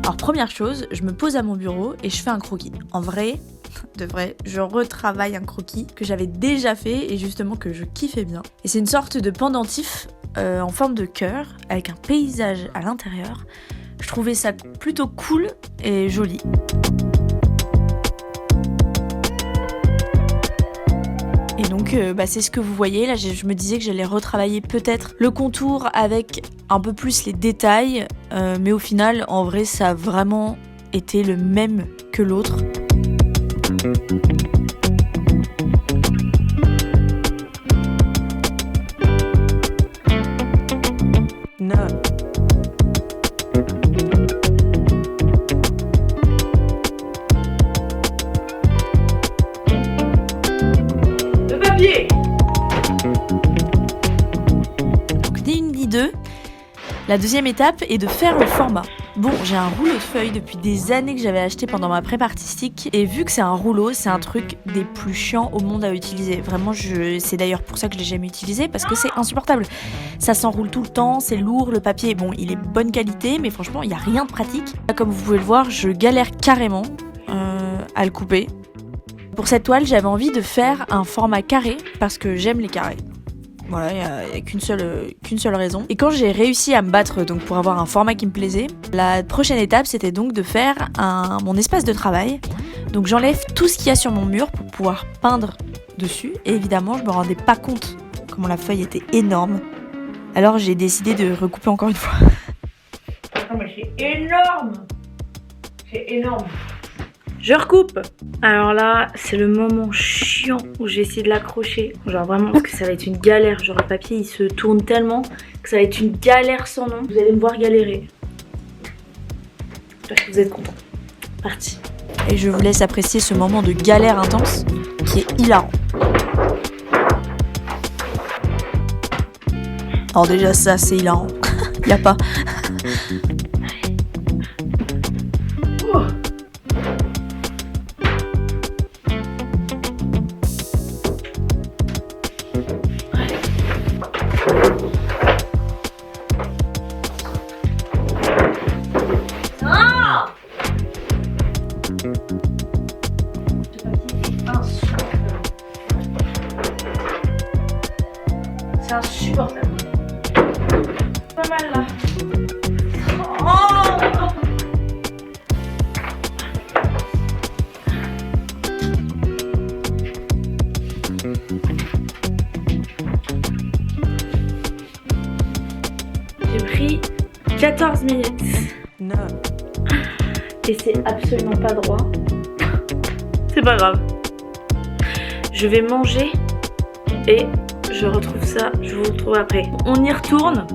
Alors première chose, je me pose à mon bureau et je fais un croquis. En vrai, de vrai, je retravaille un croquis que j'avais déjà fait et justement que je kiffais bien. Et c'est une sorte de pendentif en forme de cœur avec un paysage à l'intérieur. Je trouvais ça plutôt cool et joli. Et donc c'est ce que vous voyez, là je me disais que j'allais retravailler peut-être le contour avec un peu plus les détails, mais au final en vrai ça a vraiment été le même que l'autre. No. Donc ni une ni deux. La deuxième étape est de faire le format. Bon, j'ai un rouleau de feuilles depuis des années que j'avais acheté pendant ma prépa artistique et vu que c'est un rouleau, c'est un truc des plus chiants au monde à utiliser. Vraiment, c'est d'ailleurs pour ça que je l'ai jamais utilisé parce que c'est insupportable. Ça s'enroule tout le temps, c'est lourd, le papier, bon, il est bonne qualité, mais franchement, il n'y a rien de pratique. Là, comme vous pouvez le voir, je galère carrément à le couper. Pour cette toile, j'avais envie de faire un format carré parce que j'aime les carrés. Voilà, il n'y a qu'une seule raison. Et quand j'ai réussi à me battre donc pour avoir un format qui me plaisait, la prochaine étape c'était donc de faire mon espace de travail. Donc j'enlève tout ce qu'il y a sur mon mur pour pouvoir peindre dessus. Et évidemment, je me rendais pas compte comment la feuille était énorme. Alors j'ai décidé de recouper encore une fois. Non mais c'est énorme! C'est énorme! Je recoupe. Alors là, c'est le moment chiant où j'ai essayé de l'accrocher. Genre vraiment, parce que ça va être une galère. Genre le papier, il se tourne tellement que ça va être une galère sans nom. Vous allez me voir galérer. J'espère que vous êtes contents. Parti. Et je vous laisse apprécier ce moment de galère intense qui est hilarant. Alors déjà ça, c'est hilarant. Y a pas... C'est insupportable. Pas mal là. J'ai pris 14 minutes. No. Et c'est absolument pas droit. C'est pas grave. Je vais manger et je retrouve ça, je vous retrouve après. On y retourne.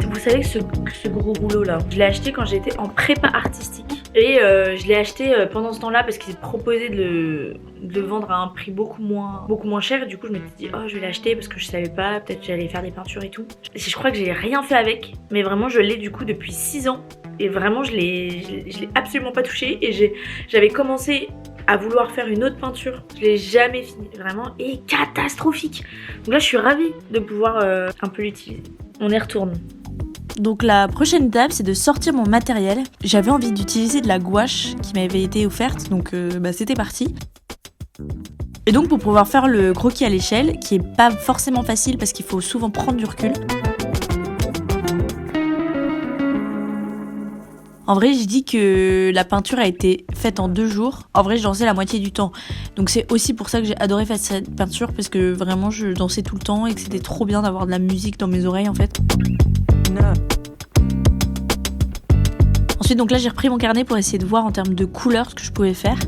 Vous savez que ce gros rouleau là, je l'ai acheté quand j'étais en prépa artistique. Et je l'ai acheté pendant ce temps-là parce qu'il s'est proposé de le vendre à un prix beaucoup moins cher. Et du coup je me suis dit oh je vais l'acheter parce que je savais pas, peut-être que j'allais faire des peintures et tout. Je crois que j'ai rien fait avec, mais vraiment je l'ai du coup depuis 6 ans. Et vraiment je l'ai absolument pas touché. Et j'avais commencé à vouloir faire une autre peinture. Je l'ai jamais fini, vraiment, et catastrophique. Donc là je suis ravie de pouvoir un peu l'utiliser. On y retourne. Donc la prochaine étape c'est de sortir mon matériel. J'avais envie d'utiliser de la gouache qui m'avait été offerte, donc c'était parti. Et donc pour pouvoir faire le croquis à l'échelle, qui est pas forcément facile parce qu'il faut souvent prendre du recul. En vrai, je dis que la peinture a été faite en 2 jours. En vrai, je dansais la moitié du temps. Donc c'est aussi pour ça que j'ai adoré faire cette peinture, parce que vraiment, je dansais tout le temps et que c'était trop bien d'avoir de la musique dans mes oreilles, en fait. No. Ensuite, donc là, j'ai repris mon carnet pour essayer de voir en termes de couleurs ce que je pouvais faire.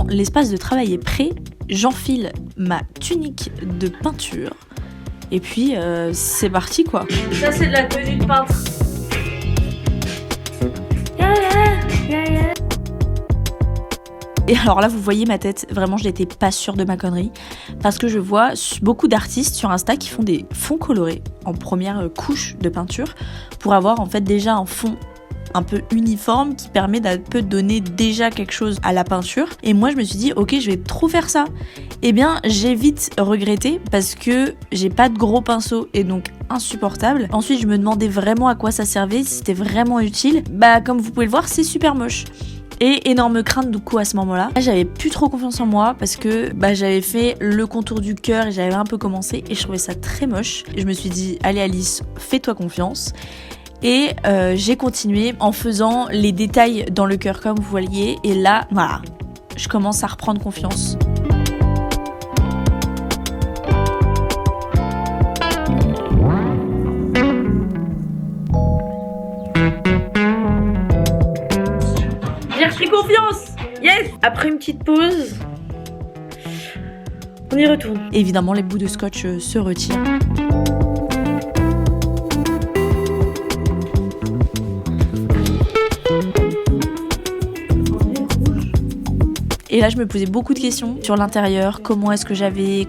L'espace de travail est prêt, j'enfile ma tunique de peinture et puis c'est parti quoi. Ça c'est de la tenue de peintre. Et alors là, vous voyez ma tête, vraiment, je n'étais pas sûre de ma connerie. Parce que je vois beaucoup d'artistes sur Insta qui font des fonds colorés en première couche de peinture pour avoir en fait déjà un fond un peu uniforme qui permet d'un peu donner déjà quelque chose à la peinture. Et moi, je me suis dit, ok, je vais trop faire ça. Eh bien, j'ai vite regretté parce que j'ai pas de gros pinceau et donc insupportable. Ensuite, je me demandais vraiment à quoi ça servait, si c'était vraiment utile. Bah, comme vous pouvez le voir, c'est super moche. Et énorme crainte du coup à ce moment-là. J'avais plus trop confiance en moi parce que j'avais fait le contour du cœur et j'avais un peu commencé et je trouvais ça très moche. Et je me suis dit, allez Alice, fais-toi confiance. Et j'ai continué en faisant les détails dans le cœur comme vous voyez. Et là, voilà, je commence à reprendre confiance. J'ai repris confiance. Yes. Après une petite pause, on y retourne. Évidemment, les bouts de scotch se retirent. Et là, je me posais beaucoup de questions sur l'intérieur, comment est-ce que j'allais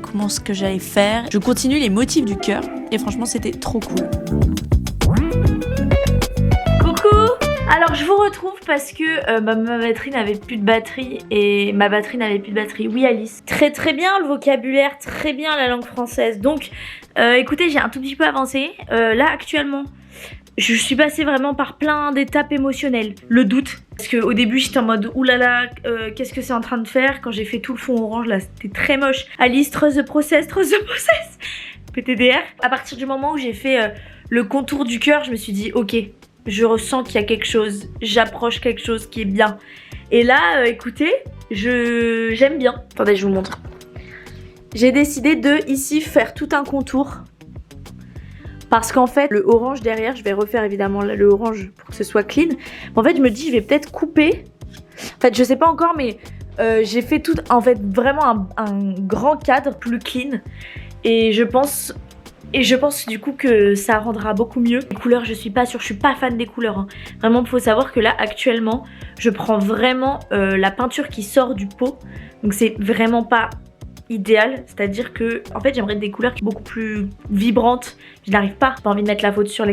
faire. Je continue les motifs du cœur et franchement, c'était trop cool. Alors je vous retrouve parce que ma batterie n'avait plus de batterie et ma batterie n'avait plus de batterie. Oui Alice, très très bien le vocabulaire, très bien la langue française. Donc écoutez, j'ai un tout petit peu avancé. Là actuellement, je suis passée vraiment par plein d'étapes émotionnelles. Le doute, parce qu'au début j'étais en mode oulala, qu'est-ce que c'est en train de faire. Quand j'ai fait tout le fond orange là, c'était très moche. Alice, trust the process, PTDR. À partir du moment où j'ai fait le contour du cœur, je me suis dit ok, je ressens qu'il y a quelque chose, j'approche quelque chose qui est bien. Et là, écoutez, j'aime bien. Attendez, je vous montre. J'ai décidé de, ici, faire tout un contour. Parce qu'en fait, le orange derrière, je vais refaire évidemment le orange pour que ce soit clean. En fait, je me dis, je vais peut-être couper. En fait, je sais pas encore, mais j'ai fait tout, en fait, vraiment un grand cadre plus clean. Et je pense du coup que ça rendra beaucoup mieux. Les couleurs, je suis pas sûre, je suis pas fan des couleurs. Vraiment, il faut savoir que là, actuellement, je prends vraiment la peinture qui sort du pot. Donc c'est vraiment pas idéal. C'est-à-dire que, en fait, j'aimerais des couleurs beaucoup plus vibrantes. Je n'arrive pas. J'ai pas envie de mettre la faute sur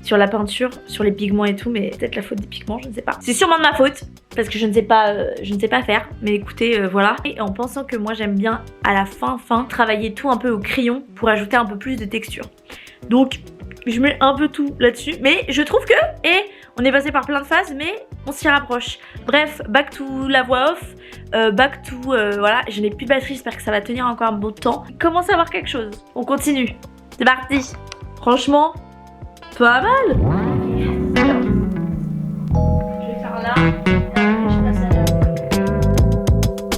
sur la peinture, sur les pigments et tout, mais peut-être la faute des pigments, je ne sais pas. C'est sûrement de ma faute parce que je ne sais pas faire. Mais écoutez, voilà. Et en pensant que moi j'aime bien à la fin travailler tout un peu au crayon pour ajouter un peu plus de texture. Donc je mets un peu tout là-dessus, mais je trouve que on est passé par plein de phases, mais on s'y rapproche. Bref, back to la voix off, back to voilà, je n'ai plus de batterie, j'espère que ça va tenir encore un bon temps. Il commence à avoir quelque chose. On continue. C'est parti. Franchement, pas mal. Je vais faire là.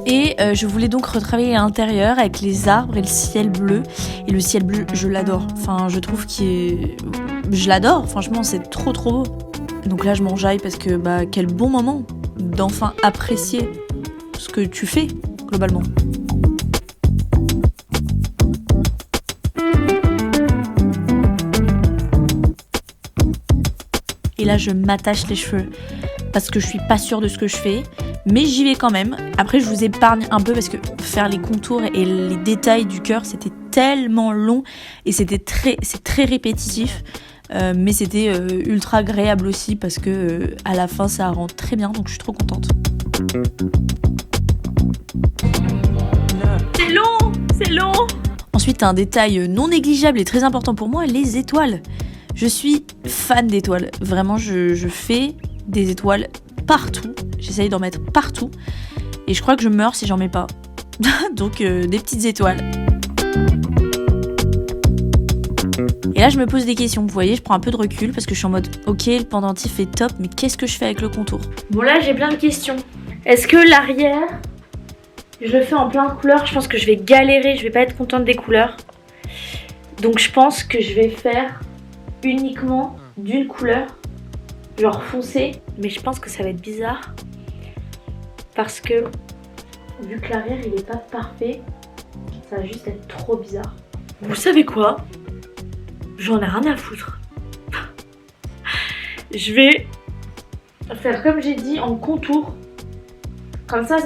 Et je voulais donc retravailler l'intérieur avec les arbres et le ciel bleu. Et le ciel bleu, je l'adore. Enfin, je trouve je l'adore, franchement, c'est trop trop beau. Donc là, je m'enjaille parce que quel bon moment d'enfin apprécier ce que tu fais, globalement. Et là, je m'attache les cheveux parce que je suis pas sûre de ce que je fais. Mais j'y vais quand même. Après, je vous épargne un peu parce que faire les contours et les détails du cœur, c'était tellement long et c'est très répétitif. Mais c'était ultra agréable aussi parce que à la fin, ça rend très bien. Donc, je suis trop contente. C'est long. Ensuite, un détail non négligeable et très important pour moi, les étoiles. Je suis fan d'étoiles. Vraiment, je fais des étoiles partout. J'essaye d'en mettre partout. Et je crois que je meurs si j'en mets pas. Donc des petites étoiles. Et là je me pose des questions. Vous voyez, je prends un peu de recul parce que je suis en mode ok, le pendentif est top, mais qu'est-ce que je fais avec le contour? Bon là j'ai plein de questions. Est-ce que l'arrière, je le fais en plein de couleurs? Je pense que je vais galérer, je vais pas être contente des couleurs. Donc je pense que je vais faire uniquement d'une couleur, genre foncé. Mais je pense que ça va être bizarre parce que vu que l'arrière il est pas parfait, ça va juste être trop bizarre. Vous savez quoi? J'en ai rien à foutre. Je vais faire comme j'ai dit en contour. Comme ça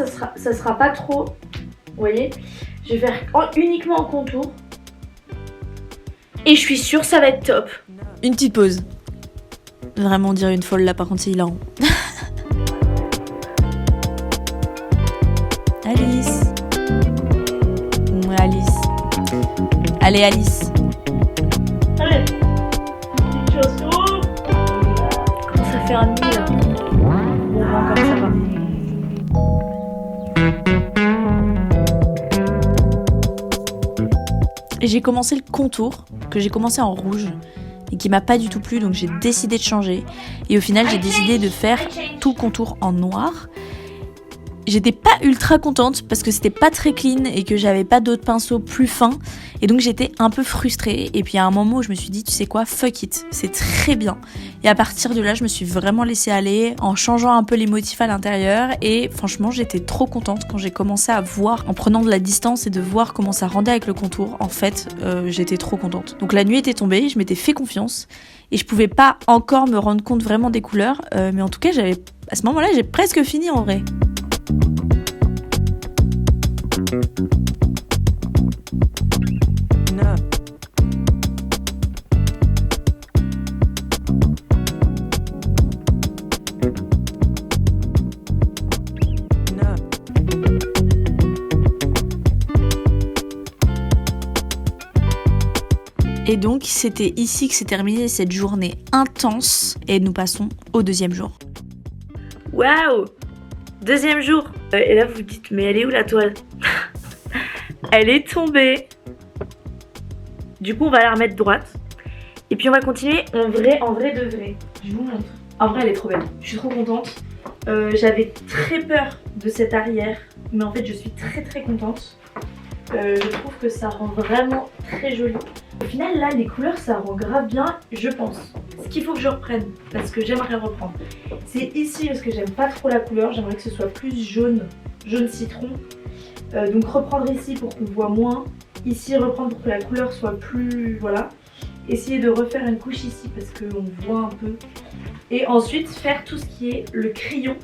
sera pas trop. Vous voyez, je vais faire uniquement en contour. Et je suis sûre ça va être top. Une petite pause. Vraiment, on dirait une folle là, par contre, c'est hilarant. Alice. Ouais, Alice. Allez, Alice. Allez. Comment ça fait un nid là? Bon, encore ça va. Et j'ai commencé le contour, que j'ai commencé en rouge, et qui m'a pas du tout plu, donc j'ai décidé de changer. Et au final, j'ai décidé de faire tout le contour en noir. J'étais pas ultra contente parce que c'était pas très clean et que j'avais pas d'autres pinceaux plus fins. Et donc j'étais un peu frustrée. Et puis à un moment où je me suis dit, tu sais quoi, fuck it, c'est très bien. Et à partir de là, je me suis vraiment laissée aller en changeant un peu les motifs à l'intérieur. Et franchement, j'étais trop contente quand j'ai commencé à voir, en prenant de la distance et de voir comment ça rendait avec le contour. En fait, j'étais trop contente. Donc la nuit était tombée, je m'étais fait confiance. Et je pouvais pas encore me rendre compte vraiment des couleurs. Mais en tout cas, à ce moment-là, j'ai presque fini en vrai. Et donc, c'était ici que s'est terminée cette journée intense. Et nous passons au deuxième jour. Waouh! Deuxième jour. Et là, vous vous dites, mais elle est où la toile? Elle est tombée. Du coup, on va la remettre droite. Et puis, on va continuer en vrai de vrai. Je vous montre. En vrai, elle est trop belle. Je suis trop contente. J'avais très peur de cette arrière. Mais en fait, je suis très très contente. Je trouve que ça rend vraiment très joli. Au final, là, les couleurs, ça rend grave bien, je pense. Ce qu'il faut que je reprenne, parce que j'aimerais reprendre, c'est ici, parce que j'aime pas trop la couleur. J'aimerais que ce soit plus jaune citron. Donc reprendre ici pour qu'on voit moins. Ici, reprendre pour que la couleur soit plus... Voilà. Essayer de refaire une couche ici, parce qu'on voit un peu. Et ensuite, faire tout ce qui est le crayon.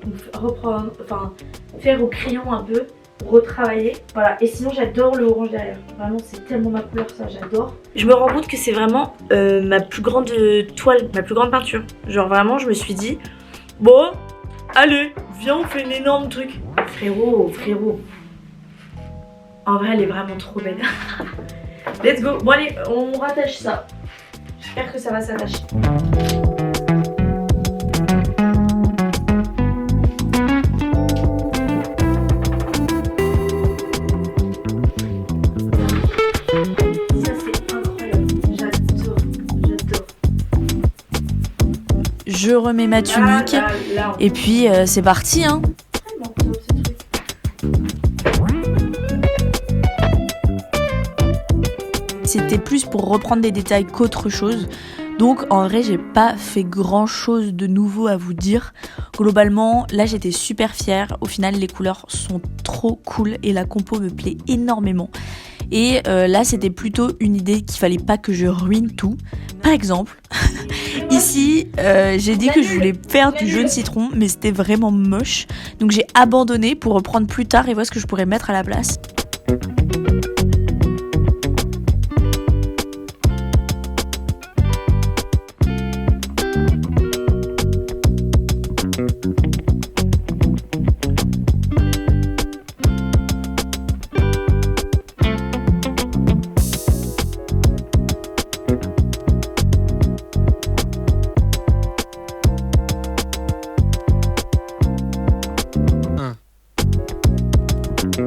Donc reprendre... Enfin, faire au crayon un peu. Retravailler, voilà. Et sinon j'adore le orange derrière, vraiment c'est tellement ma couleur, ça j'adore. Je me rends compte que c'est vraiment ma plus grande toile, ma plus grande peinture. Genre vraiment je me suis dit, bon allez viens on fait un énorme truc. Frérot, en vrai elle est vraiment trop belle. Let's go. Bon allez, on rattache ça. J'espère que ça va s'attacher. Je remets ma tunique et puis c'est parti hein. C'était plus pour reprendre des détails qu'autre chose. Donc en vrai j'ai pas fait grand chose de nouveau à vous dire. Globalement là j'étais super fière. Au final les couleurs sont trop cool et la compo me plaît énormément. Et là c'était plutôt une idée qu'il fallait pas que je ruine tout. Par exemple, ici j'ai dit que je voulais faire du jaune citron mais c'était vraiment moche. Donc j'ai abandonné pour reprendre plus tard et voir ce que je pourrais mettre à la place.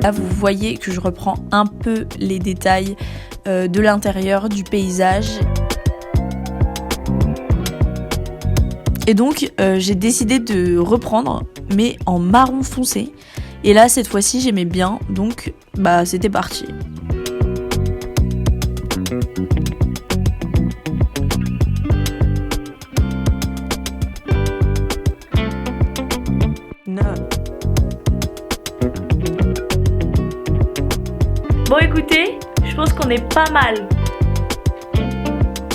Là, vous voyez que je reprends un peu les détails de l'intérieur du paysage. Et donc, j'ai décidé de reprendre, mais en marron foncé. Et là, cette fois-ci, j'aimais bien, donc bah, c'était parti. Bon écoutez, je pense qu'on est pas mal.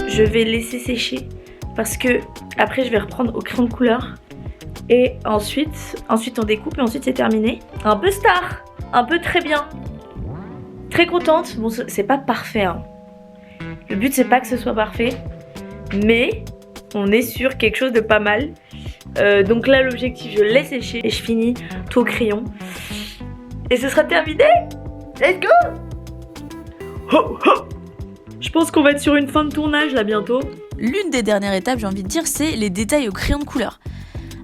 Je vais laisser sécher parce que après je vais reprendre au crayon de couleur Et ensuite on découpe et ensuite c'est terminé. Un peu star, un peu très bien. Très contente. Bon, c'est pas parfait, hein. Le but c'est pas que ce soit parfait, mais on est sur quelque chose de pas mal. Donc là l'objectif, je laisse sécher et je finis tout au crayon. Et ce sera terminé. Let's go. Ho, ho. Je pense qu'on va être sur une fin de tournage là bientôt. L'une des dernières étapes, j'ai envie de dire, c'est les détails au crayon de couleur.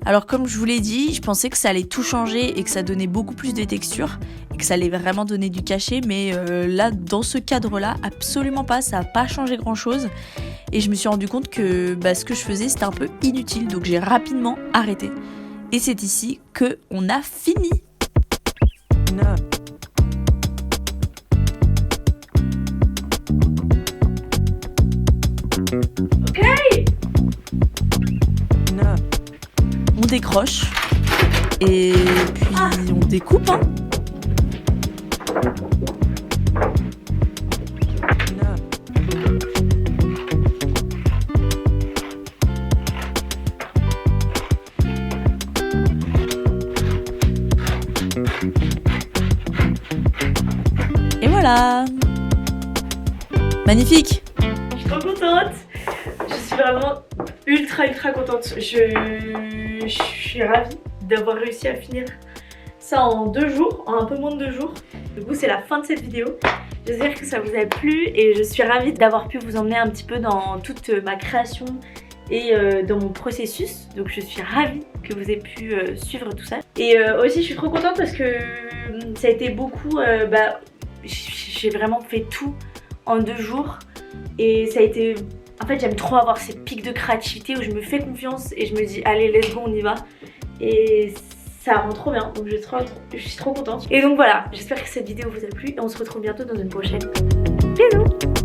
Alors comme je vous l'ai dit, je pensais que ça allait tout changer et que ça donnait beaucoup plus de texture et que ça allait vraiment donner du cachet, mais là, dans ce cadre-là, absolument pas, ça n'a pas changé grand-chose. Et je me suis rendu compte que ce que je faisais, c'était un peu inutile, donc j'ai rapidement arrêté. Et c'est ici que on a fini. No. Ok. No. On décroche et puis on découpe, hein. Et voilà. Magnifique. Je suis trop contente. Je suis vraiment ultra contente. Je suis ravie d'avoir réussi à finir ça en 2 jours, en un peu moins de 2 jours. Du coup c'est la fin de cette vidéo. J'espère que ça vous a plu et je suis ravie d'avoir pu vous emmener un petit peu dans toute ma création et dans mon processus. Donc je suis ravie que vous ayez pu suivre tout ça. Et aussi je suis trop contente parce que ça a été beaucoup... j'ai vraiment fait tout en 2 jours et ça a été... En fait j'aime trop avoir ces pics de créativité où je me fais confiance et je me dis allez let's go on y va. Et ça rend trop bien, donc je suis trop contente. Et donc voilà, j'espère que cette vidéo vous a plu et on se retrouve bientôt dans une prochaine. Bisous.